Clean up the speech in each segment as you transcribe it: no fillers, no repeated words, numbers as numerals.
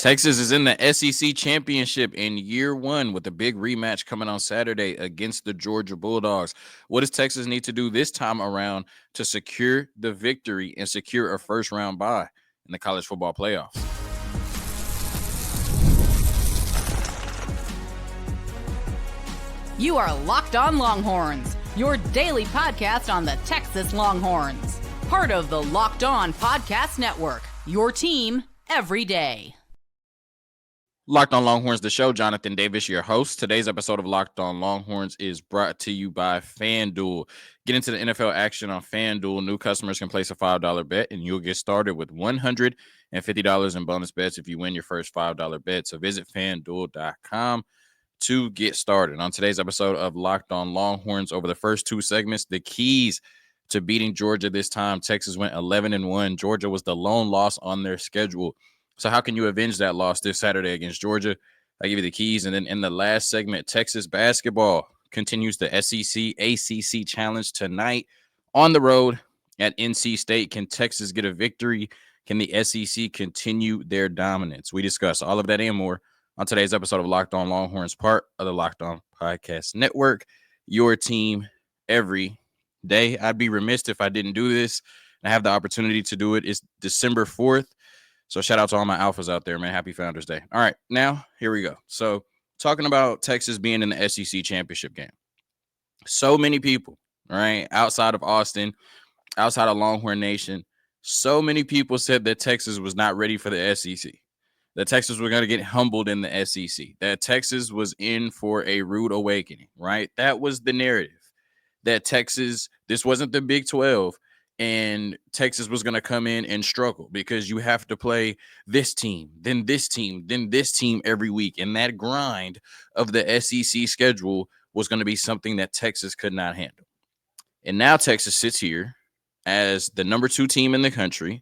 Texas is in the SEC championship in year one with a big rematch coming on Saturday against the Georgia Bulldogs. What does Texas need to do this time around to secure the victory and secure a first round bye in the college football playoffs? You are Locked On Longhorns, your daily podcast on the Texas Longhorns. Part of the Locked On Podcast Network, your team every day. Locked On Longhorns, the show. Jonathan Davis, your host. Today's episode of Locked On Longhorns is brought to you by FanDuel. Get into the NFL action on FanDuel. New customers can place a $5 bet, and you'll get started with $150 in bonus bets if you win your first $5 bet. So visit FanDuel.com to get started. On today's episode of Locked On Longhorns, over the first two segments, the keys to beating Georgia this time. Texas went 11-1. Georgia was the lone loss on their schedule. So how can you avenge that loss this Saturday against Georgia? I give you the keys. And then in the last segment, Texas basketball continues the SEC ACC challenge tonight on the road at NC State. Can Texas get a victory? Can the SEC continue their dominance? We discuss all of that and more on today's episode of Locked On Longhorns, part of the Locked On Podcast Network, your team every day. I'd be remiss if I didn't do this. I have the opportunity to do it. It's December 4th. So shout out to all my alphas out there, man. Happy Founders Day. All right, now here we go. So talking about Texas being in the SEC championship game. So many people, right, outside of Austin, outside of Longhorn Nation, so many people said that Texas was not ready for the SEC, that Texas was going to get humbled in the SEC, that Texas was in for a rude awakening, right? That was the narrative, that Texas, this wasn't the Big 12, and Texas was going to come in and struggle because you have to play this team, then this team, then this team every week. And that grind of the SEC schedule was going to be something that Texas could not handle. And now Texas sits here as the number 2 team in the country,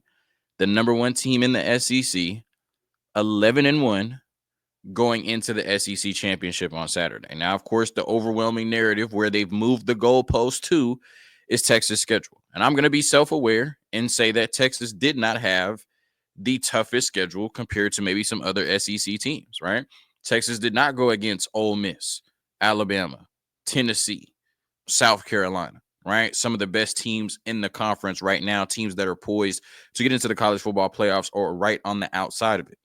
the number 1 team in the SEC, 11-1, going into the SEC championship on Saturday. Now, of course, the overwhelming narrative where they've moved the goalpost to is Texas' schedule. And I'm going to be self-aware and say that Texas did not have the toughest schedule compared to maybe some other SEC teams, right? Texas did not go against Ole Miss, Alabama, Tennessee, South Carolina, right? Some of the best teams in the conference right now, teams that are poised to get into the college football playoffs or right on the outside of it.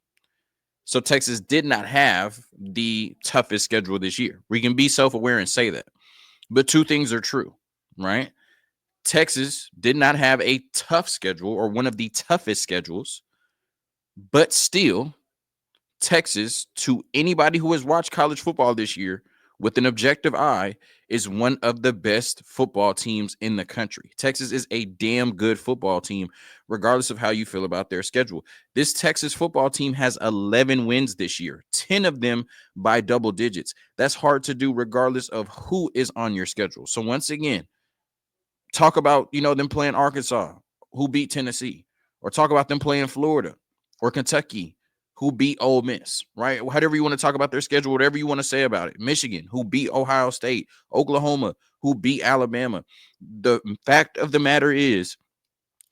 So Texas did not have the toughest schedule this year. We can be self-aware and say that. But two things are true, right? Texas did not have a tough schedule or one of the toughest schedules, but still, Texas, to anybody who has watched college football this year with an objective eye, is one of the best football teams in the country. Texas is a damn good football team, regardless of how you feel about their schedule. This Texas football team has 11 wins this year, 10 of them by double digits. That's hard to do regardless of who is on your schedule. So once again, talk about, them playing Arkansas, who beat Tennessee, or talk about them playing Florida or Kentucky, who beat Ole Miss, right? Whatever you want to talk about their schedule, whatever you want to say about it. Michigan, who beat Ohio State, Oklahoma, who beat Alabama. The fact of the matter is,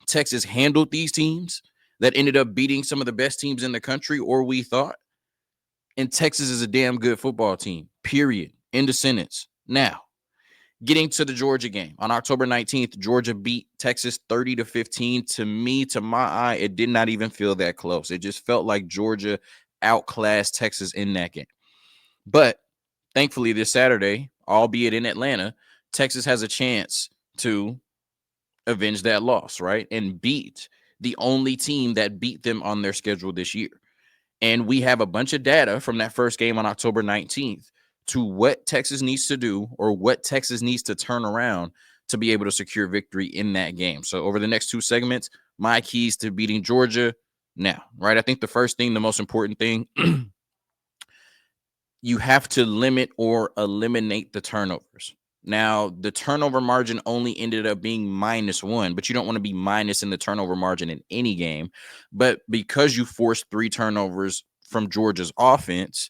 Texas handled these teams that ended up beating some of the best teams in the country, or we thought. And Texas is a damn good football team, period. End of sentence. Now, getting to the Georgia game on October 19th, Georgia beat Texas 30-15. To me, to my eye, it did not even feel that close. It just felt like Georgia outclassed Texas in that game. But thankfully, this Saturday, albeit in Atlanta, Texas has a chance to avenge that loss, right? And beat the only team that beat them on their schedule this year. And we have a bunch of data from that first game on October 19th to what Texas needs to do or what Texas needs to turn around to be able to secure victory in that game. So over the next two segments, my keys to beating Georgia now, right? I think the first thing, the most important thing, you have to limit or eliminate the turnovers. Now, the turnover margin only ended up being -1, but you don't want to be minus in the turnover margin in any game. But because you forced 3 turnovers from Georgia's offense,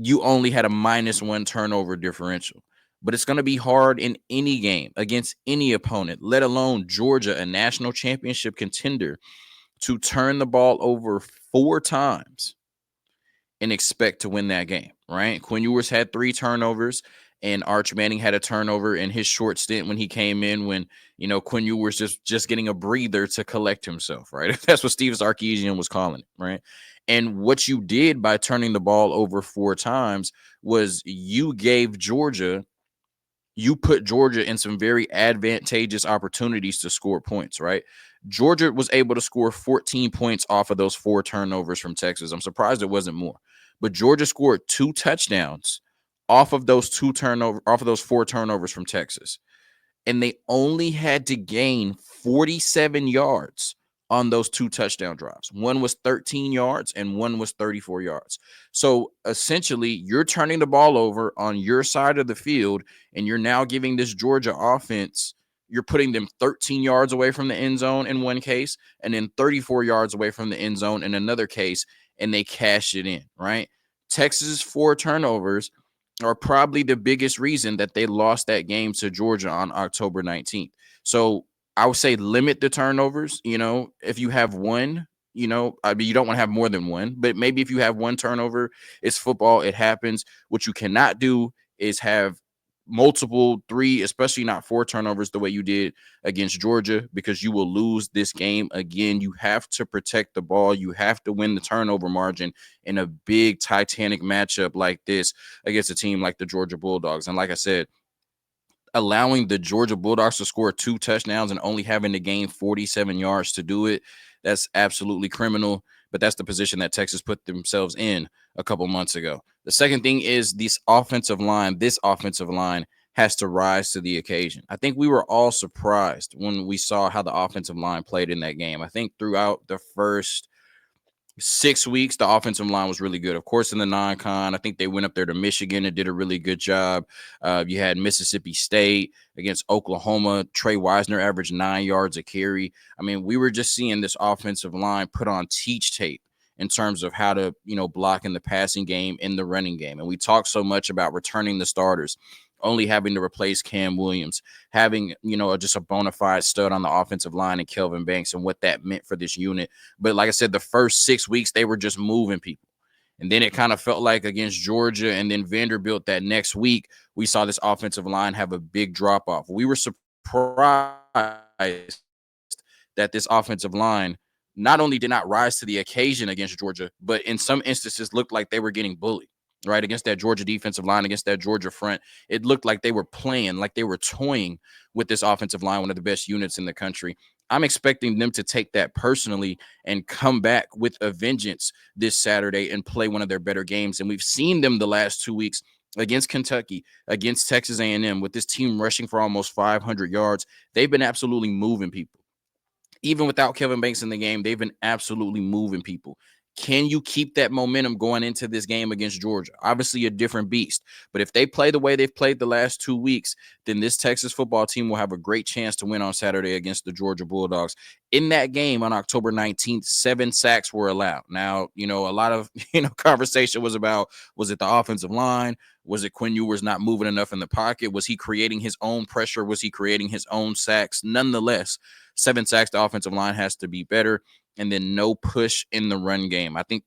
you only had a -1 turnover differential. But it's going to be hard in any game against any opponent, let alone Georgia, a national championship contender, to turn the ball over 4 times and expect to win that game, right? Quinn Ewers had 3 turnovers, and Arch Manning had a turnover in his short stint when he came in, when, Quinn Ewers just getting a breather to collect himself, right? That's what Steve Sarkisian was calling it, right? And what you did by turning the ball over 4 times was you put Georgia in some very advantageous opportunities to score points, right? Georgia was able to score 14 points off of those 4 turnovers from Texas. I'm surprised it wasn't more. But Georgia scored 2 touchdowns off of those 4 turnovers from Texas, and they only had to gain 47 yards on those 2 touchdown drives. One was 13 yards and one was 34 yards. So essentially, you're turning the ball over on your side of the field, and you're now giving this Georgia offense, you're putting them 13 yards away from the end zone in one case, and then 34 yards away from the end zone in another case, and they cash it in, right? Texas's 4 turnovers are probably the biggest reason that they lost that game to Georgia on October 19th. So I would say limit the turnovers. If you have one, I mean, you don't want to have more than one, but maybe if you have one turnover, it's football. It happens. What you cannot do is have multiple 3, especially not 4 turnovers the way you did against Georgia, because you will lose this game again. You have to protect the ball. You have to win the turnover margin in a big Titanic matchup like this against a team like the Georgia Bulldogs. And like I said, allowing the Georgia Bulldogs to score 2 touchdowns and only having to gain 47 yards to do it, that's absolutely criminal. But that's the position that Texas put themselves in a couple months ago. The second thing is this offensive line has to rise to the occasion. I think we were all surprised when we saw how the offensive line played in that game. I think throughout the first 6 weeks, the offensive line was really good. Of course, in the non-con, I think they went up there to Michigan and did a really good job. You had Mississippi State against Oklahoma. Trey Wisner averaged 9 yards a carry. I mean, we were just seeing this offensive line put on teach tape in terms of how to, block in the passing game, in the running game. And we talk so much about returning the starters, only having to replace Cam Williams, having, just a bona fide stud on the offensive line in Kelvin Banks, and what that meant for this unit. But like I said, the first 6 weeks, they were just moving people. And then it kind of felt like against Georgia and then Vanderbilt that next week, we saw this offensive line have a big drop off. We were surprised that this offensive line not only did not rise to the occasion against Georgia, but in some instances looked like they were getting bullied, right? Against that Georgia defensive line, against that Georgia front. It looked like they were playing, like they were toying with this offensive line, one of the best units in the country. I'm expecting them to take that personally and come back with a vengeance this Saturday and play one of their better games. And we've seen them the last 2 weeks against Kentucky, against Texas A&M, with this team rushing for almost 500 yards. They've been absolutely moving people. Even without Kevin Banks in the game, they've been absolutely moving people. Can you keep that momentum going into this game against Georgia? Obviously a different beast, but if they play the way they've played the last 2 weeks, then this Texas football team will have a great chance to win on Saturday against the Georgia Bulldogs. In that game on October 19th, 7 sacks were allowed. Now, a lot of, conversation was about, was it the offensive line? Was it Quinn Ewers not moving enough in the pocket? Was he creating his own pressure? Was he creating his own sacks? Nonetheless, 7 sacks, the offensive line has to be better. And then no push in the run game. I think,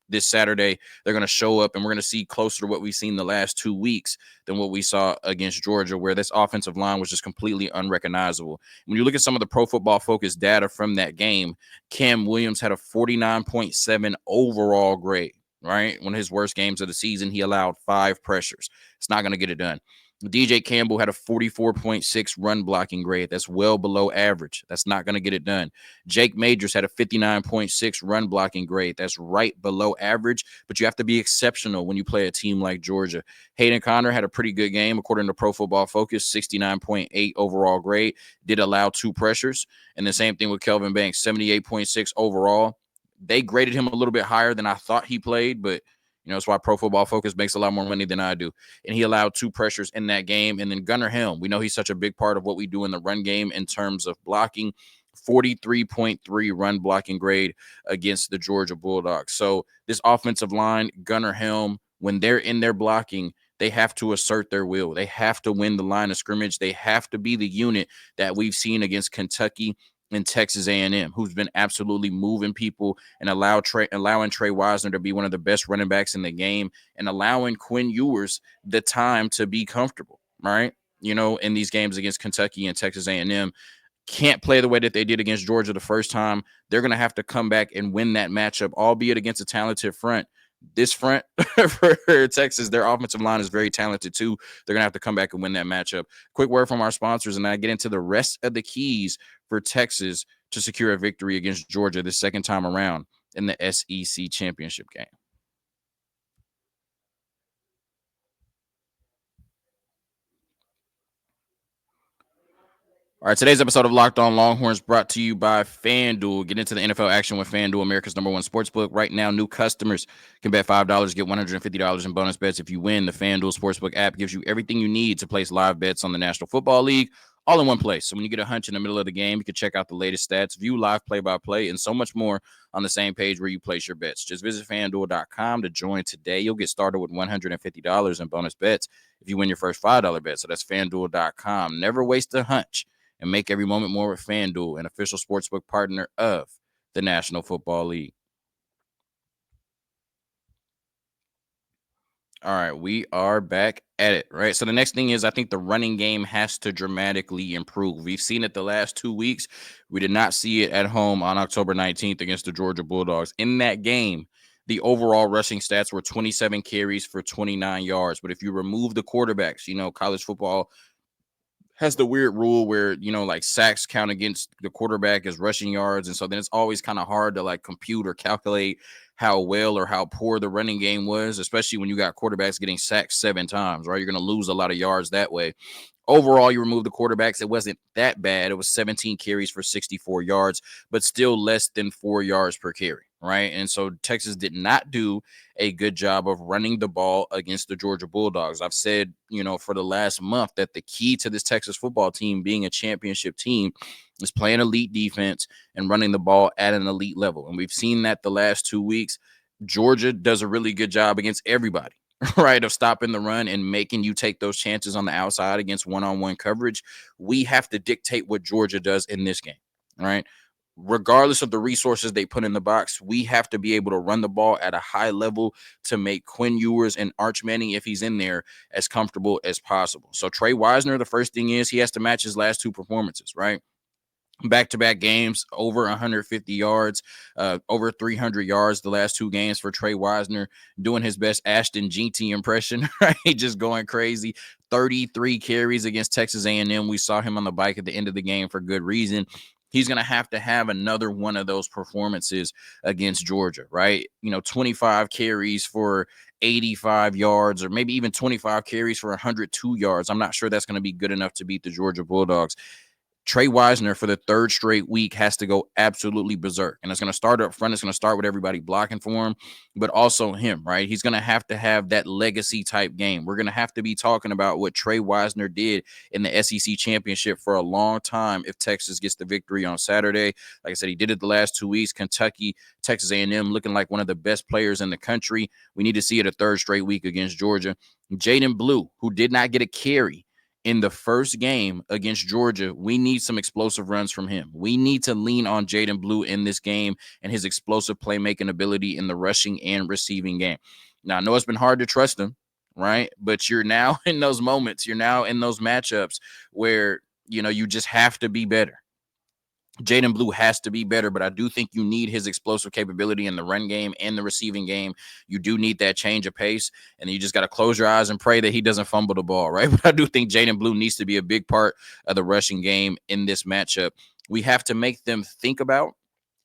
this Saturday, they're going to show up and we're going to see closer to what we've seen the last 2 weeks than what we saw against Georgia, where this offensive line was just completely unrecognizable. When you look at some of the Pro Football Focus data from that game, Cam Williams had a 49.7 overall grade, right? One of his worst games of the season, he allowed 5 pressures. It's not going to get it done. DJ Campbell had a 44.6 run blocking grade. That's well below average. That's not going to get it done. Jake Majors had a 59.6 run blocking grade. That's right below average, but you have to be exceptional when you play a team like Georgia. Hayden Conner had a pretty good game, according to Pro Football Focus, 69.8 overall grade. Did allow 2 pressures. And the same thing with Kelvin Banks, 78.6 overall. They graded him a little bit higher than I thought he played, but that's why Pro Football Focus makes a lot more money than I do. And he allowed 2 pressures in that game. And then Gunnar Helm, we know he's such a big part of what we do in the run game in terms of blocking. 43.3 run blocking grade against the Georgia Bulldogs. So this offensive line, Gunnar Helm, when they're in their blocking, they have to assert their will. They have to win the line of scrimmage. They have to be the unit that we've seen against Kentucky in Texas A&M, who's been absolutely moving people and allowing Trey Wisner to be one of the best running backs in the game and allowing Quinn Ewers the time to be comfortable, right? In these games against Kentucky and Texas A&M, can't play the way that they did against Georgia the first time. They're going to have to come back and win that matchup, albeit against a talented front. This front for Texas, their offensive line is very talented too. They're going to have to come back and win that matchup. Quick word from our sponsors, and I get into the rest of the keys for Texas to secure a victory against Georgia the second time around in the SEC championship game. All right, today's episode of Locked On Longhorns brought to you by FanDuel. Get into the NFL action with FanDuel, America's #1 sportsbook. Right now, new customers can bet $5, get $150 in bonus bets if you win. The FanDuel Sportsbook app gives you everything you need to place live bets on the National Football League all in one place. So when you get a hunch in the middle of the game, you can check out the latest stats, view live play-by-play, and so much more on the same page where you place your bets. Just visit FanDuel.com to join today. You'll get started with $150 in bonus bets if you win your first $5 bet. So that's FanDuel.com. Never waste a hunch and make every moment more with FanDuel, an official sportsbook partner of the National Football League. All right, we are back at it, right? So the next thing is I think the running game has to dramatically improve. We've seen it the last 2 weeks. We did not see it at home on October 19th against the Georgia Bulldogs. In that game, the overall rushing stats were 27 carries for 29 yards. But if you remove the quarterbacks, college football has the weird rule where, like sacks count against the quarterback as rushing yards. And so then it's always kind of hard to like compute or calculate how well or how poor the running game was, especially when you got quarterbacks getting sacked 7 times, right? You're going to lose a lot of yards that way. Overall, you remove the quarterbacks. It wasn't that bad. It was 17 carries for 64 yards, but still less than 4 yards per carry, right? And so Texas did not do a good job of running the ball against the Georgia Bulldogs. I've said, for the last month that the key to this Texas football team being a championship team is playing elite defense and running the ball at an elite level. And we've seen that the last 2 weeks. Georgia does a really good job against everybody. Right, of stopping the run and making you take those chances on the outside against one-on-one coverage. We have to dictate what Georgia does in this game, right? Regardless of the resources they put in the box, we have to be able to run the ball at a high level to make Quinn Ewers and Arch Manning, if he's in there, as comfortable as possible. So Trey Wisner, the first thing is he has to match his last 2 performances, right? Back-to-back games, over 150 yards, over 300 yards the last 2 games for Trey Wisner, doing his best Ashton Jeanty impression, right? Just going crazy. 33 carries against Texas A&M. We saw him on the bike at the end of the game for good reason. He's going to have another one of those performances against Georgia, right? 25 carries for 85 yards, or maybe even 25 carries for 102 yards. I'm not sure that's going to be good enough to beat the Georgia Bulldogs. Trey Wisner for the 3rd straight week has to go absolutely berserk. And it's going to start up front. It's going to start with everybody blocking for him, but also him, right? He's going to have that legacy type game. We're going to have to be talking about what Trey Wisner did in the SEC championship for a long time if Texas gets the victory on Saturday. Like I said, he did it the last 2 weeks. Kentucky, Texas A&M looking like one of the best players in the country. We need to see it a 3rd straight week against Georgia. Jaden Blue, who did not get a carry in the first game against Georgia, we need some explosive runs from him. We need to lean on Jaden Blue in this game and his explosive playmaking ability in the rushing and receiving game. Now, I know it's been hard to trust him, right? But you're now in those moments. You're now in those matchups where, you just have to be better. Jaden Blue has to be better, but I do think you need his explosive capability in the run game and the receiving game. You do need that change of pace, and you just got to close your eyes and pray that he doesn't fumble the ball, right? But I do think Jaden Blue needs to be a big part of the rushing game in this matchup. We have to make them think about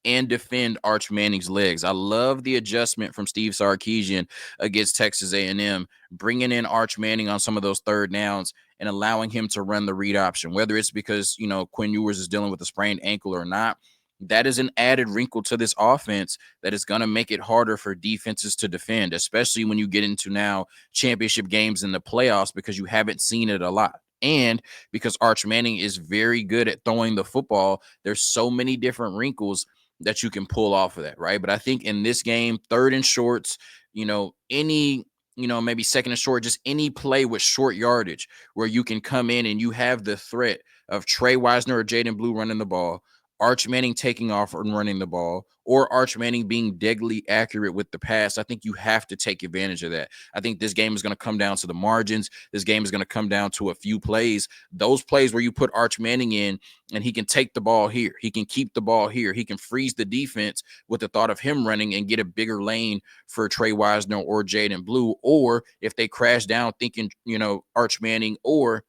and defend Arch Manning's legs. I love the adjustment from Steve Sarkisian against Texas A&M, bringing in Arch Manning on some of those 3rd downs and allowing him to run the read option, whether it's because, Quinn Ewers is dealing with a sprained ankle or not. That is an added wrinkle to this offense that is going to make it harder for defenses to defend, especially when you get into now championship games in the playoffs, because you haven't seen it a lot. And because Arch Manning is very good at throwing the football, there's so many different wrinkles that you can pull off of that, right? But I think in this game, 3rd and shorts, any, maybe 2nd and short, just any play with short yardage where you can come in and you have the threat of Trey Wisner or Jaden Blue running the ball, Arch Manning taking off and running the ball, or Arch Manning being deadly accurate with the pass. I think you have to take advantage of that. I think this game is going to come down to the margins. This game is going to come down to a few plays. Those plays where you put Arch Manning in and he can take the ball here, he can keep the ball here, he can freeze the defense with the thought of him running and get a bigger lane for Trey Wisner or Jaden Blue. Or if they crash down thinking, Arch Manning or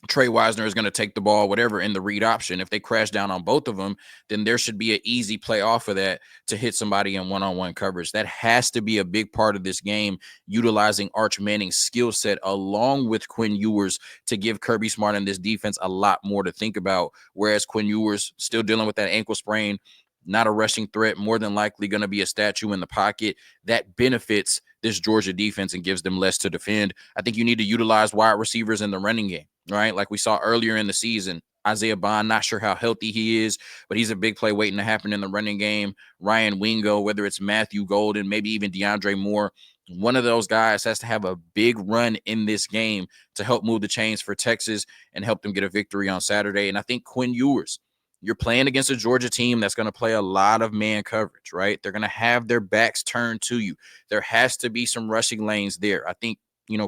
Trey Wisner is going to take the ball, whatever, in the read option. If they crash down on both of them, then there should be an easy play off of that to hit somebody in one-on-one coverage. That has to be a big part of this game, utilizing Arch Manning's skill set along with Quinn Ewers to give Kirby Smart and this defense a lot more to think about. Whereas Quinn Ewers still dealing with that ankle sprain, not a rushing threat, more than likely going to be a statue in the pocket. That benefits this Georgia defense and gives them less to defend. I think you need to utilize wide receivers in the running game, right? Like we saw earlier in the season. Isaiah Bond, not sure how healthy he is, but he's a big play waiting to happen in the running game. Ryan Wingo, whether it's Matthew Golden, maybe even DeAndre Moore, one of those guys has to have a big run in this game to help move the chains for Texas and help them get a victory on Saturday. And I think Quinn Ewers, you're playing against a Georgia team that's going to play a lot of man coverage, right? They're going to have their backs turned to you. There has to be some rushing lanes there. I think,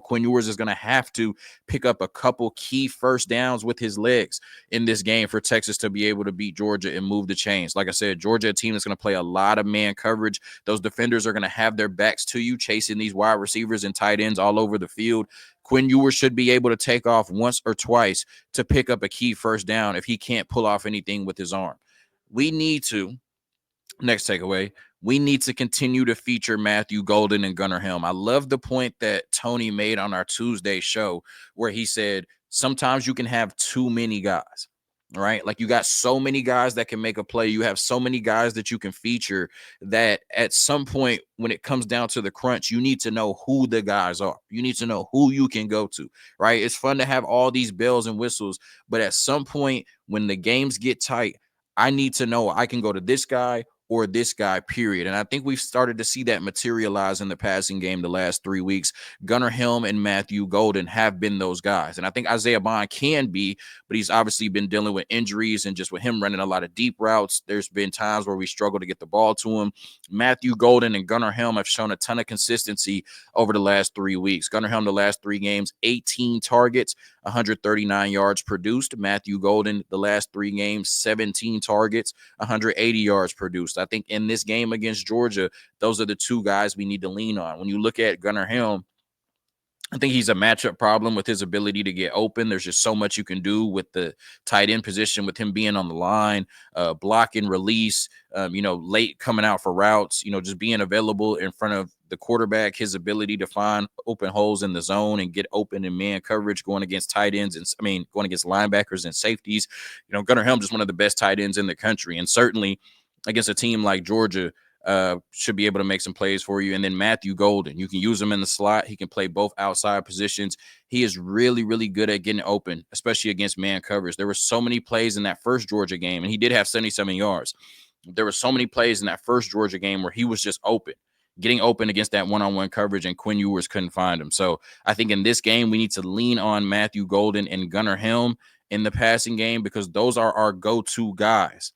Quinn Ewers is going to have to pick up a couple key first downs with his legs in this game for Texas to be able to beat Georgia and move the chains. Like I said, Georgia, a team that's going to play a lot of man coverage. Those defenders are going to have their backs to you, chasing these wide receivers and tight ends all over the field. Quinn Ewers should be able to take off once or twice to pick up a key first down if he can't pull off anything with his arm. Next takeaway, we need to continue to feature Matthew Golden and Gunnar Helm. I love the point that Tony made on our Tuesday show where he said, sometimes you can have too many guys, right? Like you got so many guys that can make a play. You have so many guys that you can feature that at some point when it comes down to the crunch, you need to know who the guys are. You need to know who you can go to, right? It's fun to have all these bells and whistles, but at some point when the games get tight, I need to know I can go to this guy or this guy, period. And I think we've started to see that materialize in the passing game the last 3 weeks. Gunnar Helm and Matthew Golden have been those guys. And I think Isaiah Bond can be, but he's obviously been dealing with injuries and just with him running a lot of deep routes. There's been times where we struggle to get the ball to him. Matthew Golden and Gunnar Helm have shown a ton of consistency over the last 3 weeks. Gunnar Helm, the last 3 games, 18 targets, 139 yards produced. Matthew Golden, the last 3 games, 17 targets, 180 yards produced. I think in this game against Georgia, those are the 2 guys we need to lean on. When you look at Gunnar Helm, I think he's a matchup problem with his ability to get open. There's just so much you can do with the tight end position, with him being on the line, block and release, late coming out for routes, just being available in front of the quarterback, his ability to find open holes in the zone and get open in man coverage going against tight ends and going against linebackers and safeties. Gunnar Helm just one of the best tight ends in the country. And certainly against a team like Georgia, should be able to make some plays for you. And then Matthew Golden, you can use him in the slot. He can play both outside positions. He is really, really good at getting open, especially against man coverage. There were so many plays in that first Georgia game, and he did have 77 yards. There were so many plays in that first Georgia game where he was just open, getting open against that one-on-one coverage, and Quinn Ewers couldn't find him. So I think in this game, we need to lean on Matthew Golden and Gunnar Helm in the passing game because those are our go-to guys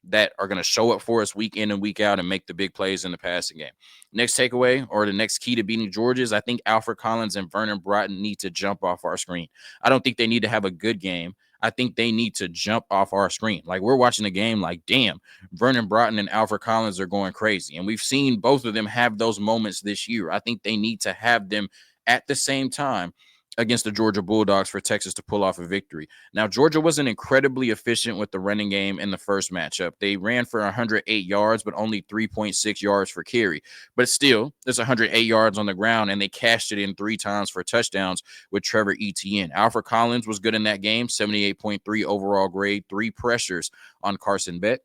that are going to show up for us week in and week out and make the big plays in the passing game. Next takeaway, or the next key to beating Georgia, is I think Alfred Collins and Vernon Broughton need to jump off our screen. I don't think they need to have a good game. I think they need to jump off our screen. Like, we're watching the game like, damn, Vernon Broughton and Alfred Collins are going crazy. And we've seen both of them have those moments this year. I think they need to have them at the same time against the Georgia Bulldogs for Texas to pull off a victory. Now, Georgia wasn't incredibly efficient with the running game in the first matchup. They ran for 108 yards, but only 3.6 yards for carry. But still, there's 108 yards on the ground, and they cashed it in 3 times for touchdowns with Trevor Etienne. Alfred Collins was good in that game, 78.3 overall grade, 3 pressures on Carson Beck.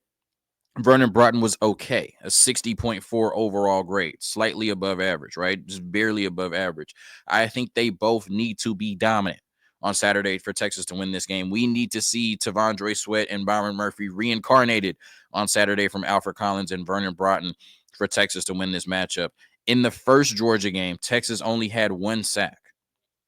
Vernon Broughton was okay, a 60.4 overall grade, slightly above average, right? Just barely above average. I think they both need to be dominant on Saturday for Texas to win this game. We need to see Tavondre Sweat and Byron Murphy reincarnated on Saturday from Alfred Collins and Vernon Broughton for Texas to win this matchup. In the first Georgia game, Texas only had 1 sack.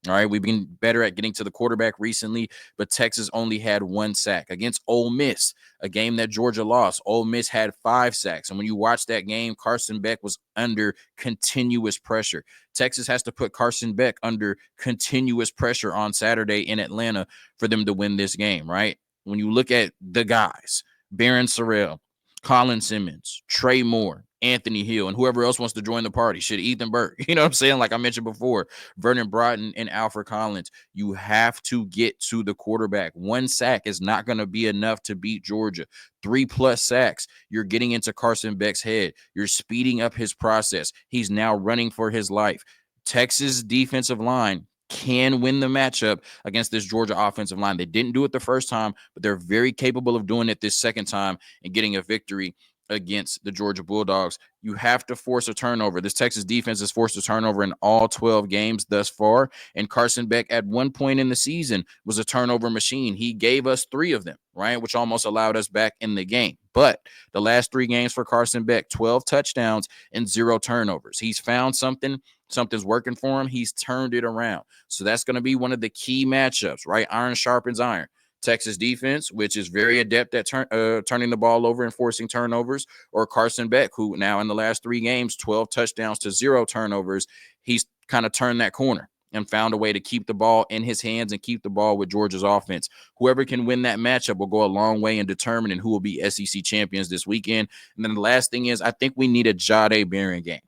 All right, we've been better at getting to the quarterback recently, but Texas only had 1 sack against Ole Miss, a game that Georgia lost. Ole Miss had 5 sacks. And when you watch that game, Carson Beck was under continuous pressure. Texas has to put Carson Beck under continuous pressure on Saturday in Atlanta for them to win this game, right? When you look at the guys, Barron Sorrell, Colin Simmons, Trey Moore, Anthony Hill, and whoever else wants to join the party. Shit, Ethan Burke. You know what I'm saying? Like I mentioned before, Vernon Broughton and Alfred Collins. You have to get to the quarterback. 1 sack is not going to be enough to beat Georgia. 3+ sacks. You're getting into Carson Beck's head. You're speeding up his process. He's now running for his life. Texas defensive line can win the matchup against this Georgia offensive line. They didn't do it the first time, but they're very capable of doing it this second time and getting a victory against the Georgia Bulldogs. You have to force a turnover. This Texas defense has forced a turnover in all 12 games thus far, and Carson Beck at one point in the season was a turnover machine. He gave us 3 of them, right, which almost allowed us back in the game. But the last 3 games for Carson Beck, 12 touchdowns and 0 turnovers. He's found something. Something's working for him. He's turned it around. So that's going to be one of the key matchups, right? Iron sharpens iron. Texas defense, which is very adept at turning the ball over and forcing turnovers, or Carson Beck, who now in the last 3 games, 12 touchdowns to 0 turnovers, he's kind of turned that corner and found a way to keep the ball in his hands and keep the ball with Georgia's offense. Whoever can win that matchup will go a long way in determining who will be SEC champions this weekend. And then the last thing is, I think we need a Jahdae Barron game.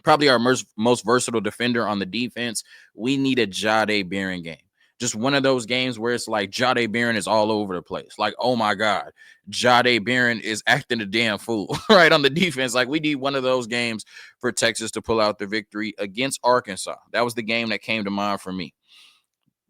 Probably our most versatile defender on the defense. We need a Jahdae Barron game. Just one of those games where it's like Jahdae Barron is all over the place. Like, oh my God, Jahdae Barron is acting a damn fool, right, on the defense. Like, we need one of those games for Texas to pull out the victory against Arkansas. That was the game that came to mind for me.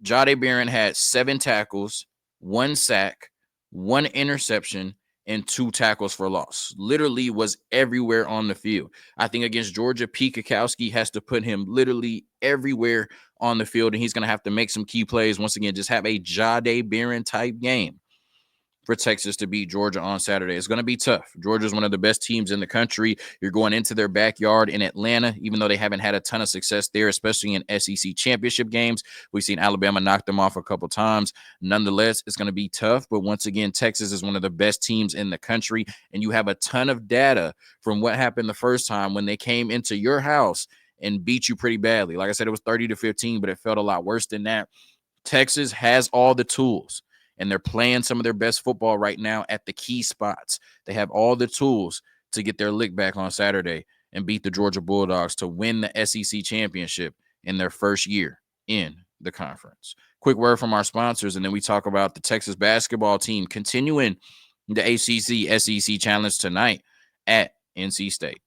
Jahdae Barron had 7 tackles, 1 sack, 1 interception, and 2 tackles for loss. Literally was everywhere on the field. I think against Georgia, Pete Kwiatkowski has to put him literally everywhere on the field, and he's going to have to make some key plays. Once again, just have a Jahdae Barron type game for Texas to beat Georgia on Saturday. It's going to be tough. Georgia's one of the best teams in the country. You're going into their backyard in Atlanta, even though they haven't had a ton of success there, especially in SEC championship games. We've seen Alabama knock them off a couple times. Nonetheless, it's going to be tough. But once again, Texas is one of the best teams in the country, and you have a ton of data from what happened the first time when they came into your house and beat you pretty badly. Like I said, it was 30-15, but it felt a lot worse than that. Texas has all the tools, and they're playing some of their best football right now at the key spots. They have all the tools to get their lick back on Saturday and beat the Georgia Bulldogs to win the SEC championship in their first year in the conference. Quick word from our sponsors, and then we talk about the Texas basketball team continuing the ACC SEC Challenge tonight at NC State.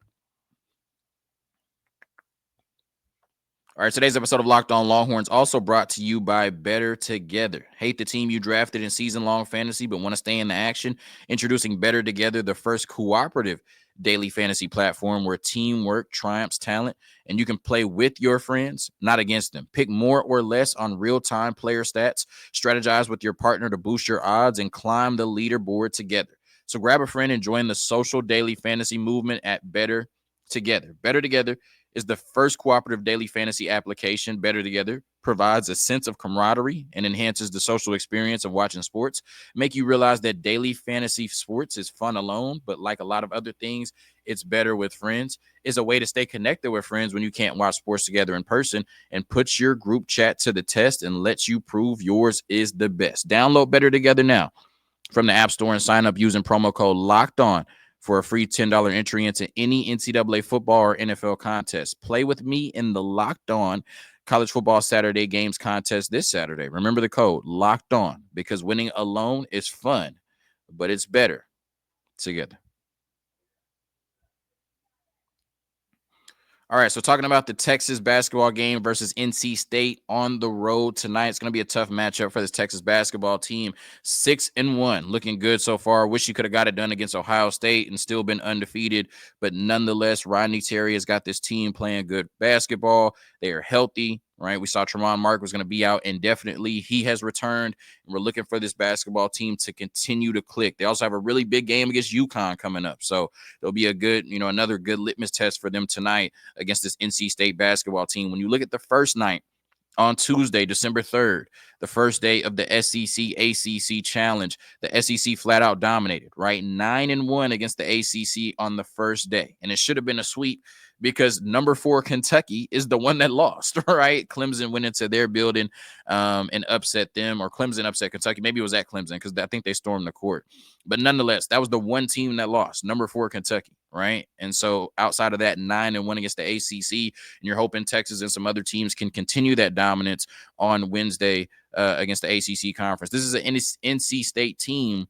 All right, today's episode of Locked On Longhorns also brought to you by Bettor Together. Hate the team you drafted in season-long fantasy but want to stay in the action? Introducing Bettor Together, the first cooperative daily fantasy platform where teamwork triumphs talent, and you can play with your friends, not against them. Pick more or less on real-time player stats, strategize with your partner to boost your odds, and climb the leaderboard together. So grab a friend and join the social daily fantasy movement at Bettor Together. Bettor Together is the first cooperative daily fantasy application. Bettor Together provides a sense of camaraderie and enhances the social experience of watching sports. Make you realize that daily fantasy sports is fun alone, but like a lot of other things, it's better with friends. It's a way to stay connected with friends when you can't watch sports together in person, and puts your group chat to the test and lets you prove yours is the best. Download Bettor Together now from the App Store and sign up using promo code LOCKEDON for a free $10 entry into any NCAA football or NFL contest. Play with me in the Locked On College Football Saturday Games contest this Saturday. Remember the code Locked On, because winning alone is fun, but it's better together. All right, so talking about the Texas basketball game versus NC State on the road tonight. It's going to be a tough matchup for this Texas basketball team. 6-1, looking good so far. Wish you could have got it done against Ohio State and still been undefeated. But nonetheless, Rodney Terry has got this team playing good basketball. They are healthy, right? We saw Tremont Mark was going to be out indefinitely. He has returned, and we're looking for this basketball team to continue to click. They also have a really big game against UConn coming up. So it'll be a good, another good litmus test for them tonight against this NC State basketball team. When you look at the first night On Tuesday, December 3rd, the first day of the SEC ACC Challenge, the SEC flat out dominated, right? 9-1 against the ACC on the first day. And it should have been a sweep because number 4 Kentucky is the one that lost, right? Clemson went into their building and upset them, or Clemson upset Kentucky. Maybe it was at Clemson because I think they stormed the court. But nonetheless, that was the one team that lost, number 4 Kentucky, right? And so outside of that, 9-1 against the ACC, and you're hoping Texas and some other teams can continue that dominance on Wednesday against the ACC conference. This is an NC State team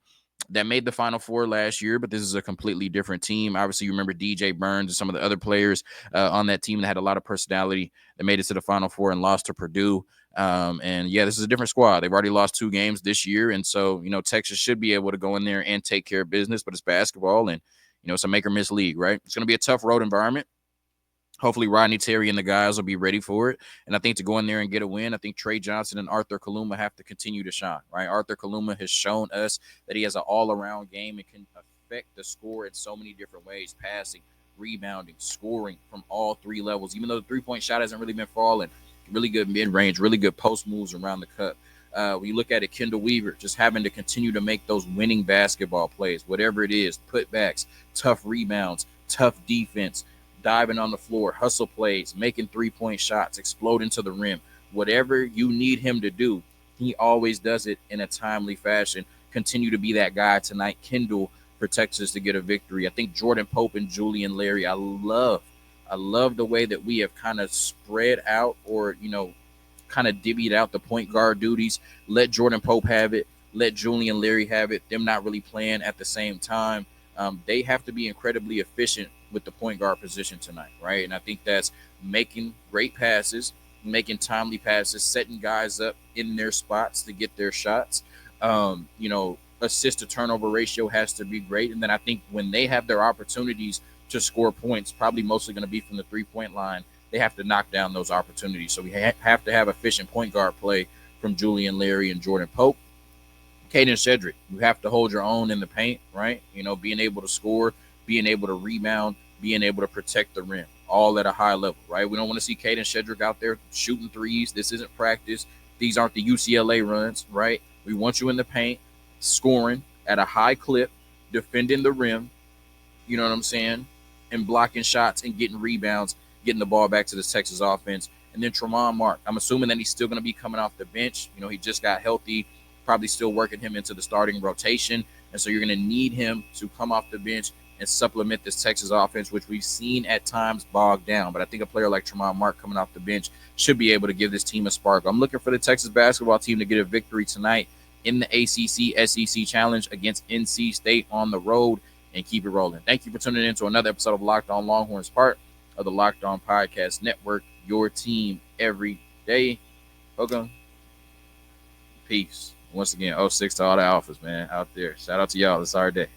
that made the Final Four last year, but this is a completely different team. Obviously, you remember DJ Burns and some of the other players on that team that had a lot of personality that made it to the Final Four and lost to Purdue. And yeah, this is a different squad. They've already lost 2 games this year. And so, Texas should be able to go in there and take care of business, but it's basketball and, it's a make or miss league, right? It's going to be a tough road environment. Hopefully Rodney Terry and the guys will be ready for it. And I think to go in there and get a win, I think Trey Johnson and Arthur Kaluma have to continue to shine, right? Arthur Kaluma has shown us that he has an all-around game and can affect the score in so many different ways, passing, rebounding, scoring from all 3 levels. Even though the three-point shot hasn't really been falling, really good mid-range, really good post moves around the cup. When you look at it, Kendall Weaver just having to continue to make those winning basketball plays, whatever it is, putbacks, tough rebounds, tough defense, diving on the floor, hustle plays, making 3-point shots, exploding to the rim. Whatever you need him to do, he always does it in a timely fashion. Continue to be that guy tonight, Kendall, for Texas to get a victory. I think Jordan Pope and Julian Larry, I love the way that we have kind of spread out or, kind of divvied out the point guard duties. Let Jordan Pope have it. Let Julian Larry have it. Them not really playing at the same time. They have to be incredibly efficient with the point guard position tonight, right? And I think that's making great passes, making timely passes, setting guys up in their spots to get their shots. Assist to turnover ratio has to be great. And then I think when they have their opportunities to score points, probably mostly going to be from the 3-point line, they have to knock down those opportunities. So we have to have efficient point guard play from Julian Larry and Jordan Pope. Caden Shedrick, you have to hold your own in the paint, right? Being able to score, being able to rebound, being able to protect the rim, all at a high level, right? We don't want to see Caden Shedrick out there shooting threes. This isn't practice. These aren't the UCLA runs, right? We want you in the paint, scoring at a high clip, defending the rim, you know what I'm saying, and blocking shots and getting rebounds, getting the ball back to the Texas offense. And then Tremont Mark, I'm assuming that he's still going to be coming off the bench. He just got healthy, probably still working him into the starting rotation. And so you're going to need him to come off the bench and supplement this Texas offense, which we've seen at times bogged down. But I think a player like Tremont Mark coming off the bench should be able to give this team a spark. I'm looking for the Texas basketball team to get a victory tonight in the ACC SEC Challenge against NC State on the road and keep it rolling. Thank you for tuning in to another episode of Locked On Longhorns, part of the Locked On Podcast Network, your team every day. Okay. Peace. Once again, 06 to all the alphas, man, out there. Shout out to y'all. It's our day.